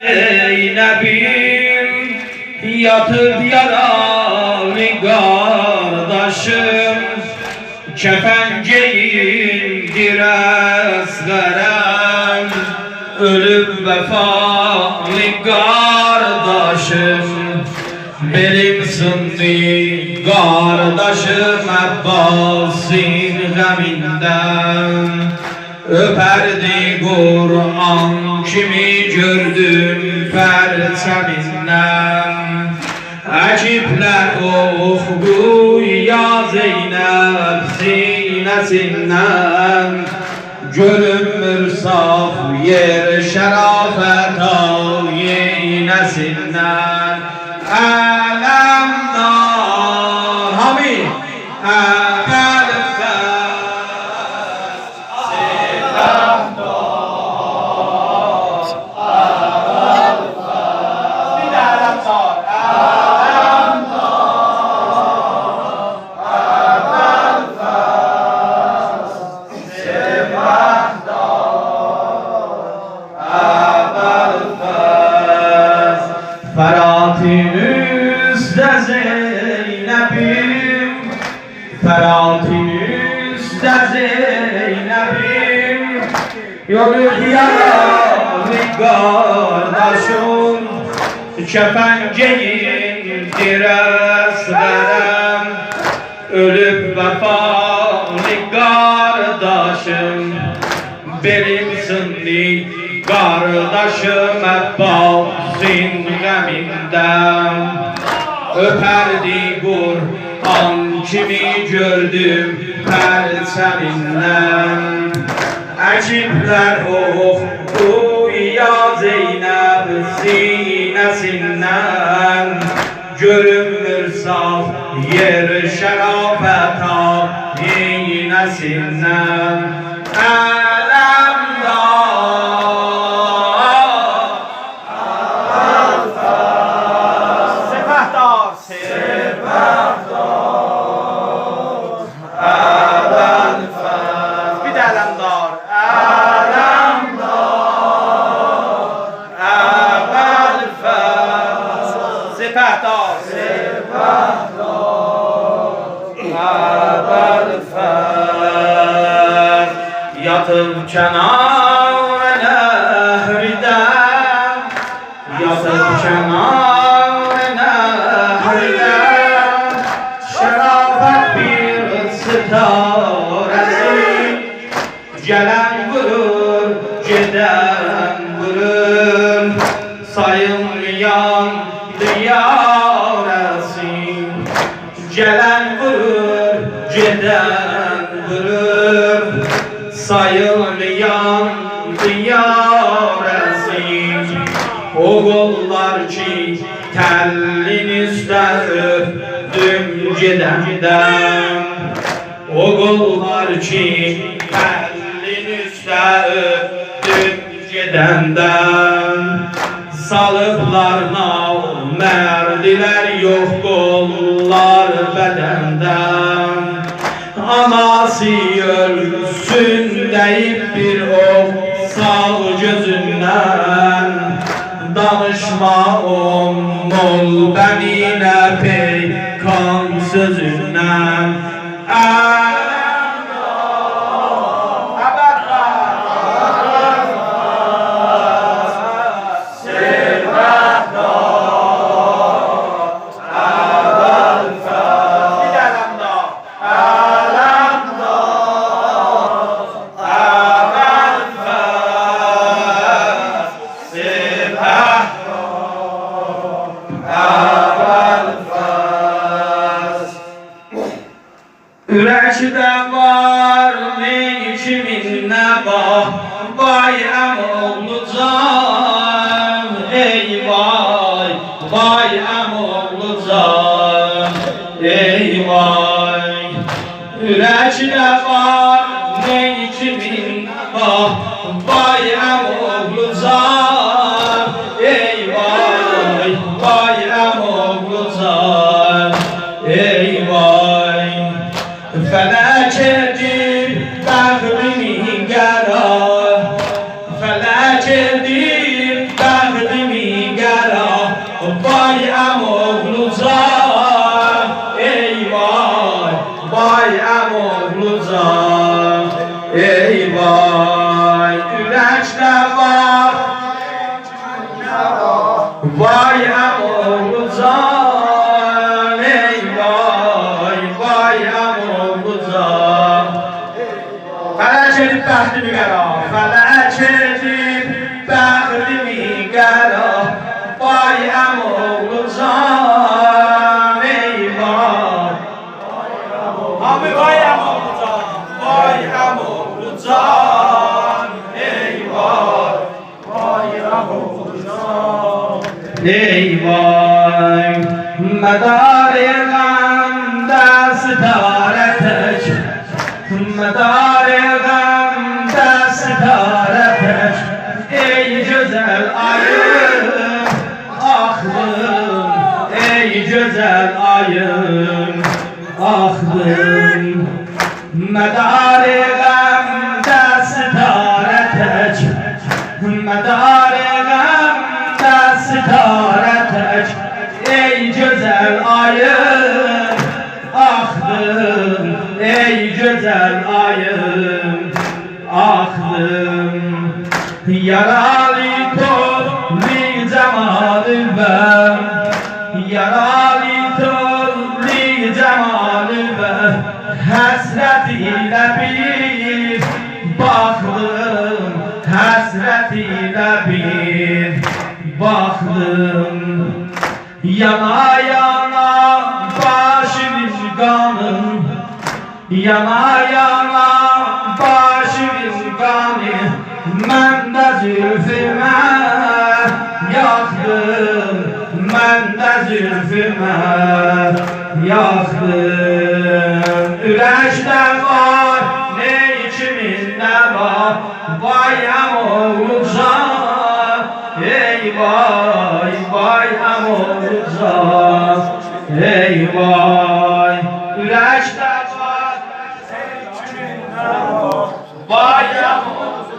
Zeynep'im yatıp yaralı kardeşim, kefenceyindir esgaren, ölüp vefalı kardeşim. Benim sındı kardeşim Abbas'ın geminden, öperdi Kur'an kimi gördüm perçeminden. Acipler oku ya Zeynep sinesinden, görünmür saf yer şerafet ayinesinden. Alemdar Hamid Ferhat'inizde Zeynep'im, Ferhat'inizde Zeynep'im, yolu yaralı kardeşim, kefenceyindir esgeren, ölüp vefalı kardeşim. Benim sındı kardeşim Abbas'ın geminden, öperdi Kur'an kimi gördüm perçeminden. Acipler oku ya Zeynep sinesinden, görünmür saf yer şerafet ayinesinden. Yatıp kenar nehride, yatıp kenar nehride, şerafet bir sitaresi, gelen vurur, giden vurur, sayılmayan diyaresi. Gelen vurur, giden vurur, sayılmayan diyaresi. O kollar ki tellinizde öptüm gidenden, o kollar ki tellinizde öptüm gidenden. Salıplar namerdiler, yok kollar bedenden. Anası ölsün deyip bir ok sal gözünden, danışma ol benine peykan sözünden. Ürekde var ne kiminle bah, vay emoğlu can, ey vay, vay emoğlu can, ey vay. Ürekde var ne kiminle bah, vay emoğlu can, ey vay, vay emoğlu can, ey vay. Felak edip bəxtimi qərar, felak edip bəxtimi ey vay. Medar-ı gamda sitare teç, medar-ı gamda sitare teç, ey güzel ayım, aklım, ey güzel ayım, aklım. Medar-ı gamda sitare teç, medar-ı gamda sitare teç, ey güzel ayım, aklım, ey güzel ayım, aklım. Yaralı tozlu cemalü ver, yaralı tozlu cemalü ver, hasret ile bir baktım, hasret ile bir baktım. Yana yana başım kanım, yana yana başım kanım, mən də zülfümə yaxdım, mən də zülfümə yaxdım. Ürəkdə var, ne içimində var, bayam olacaq, ey vay, bayam olacaq, ey vay. Ürəkdə var, ne içimində var, bayam olacaq.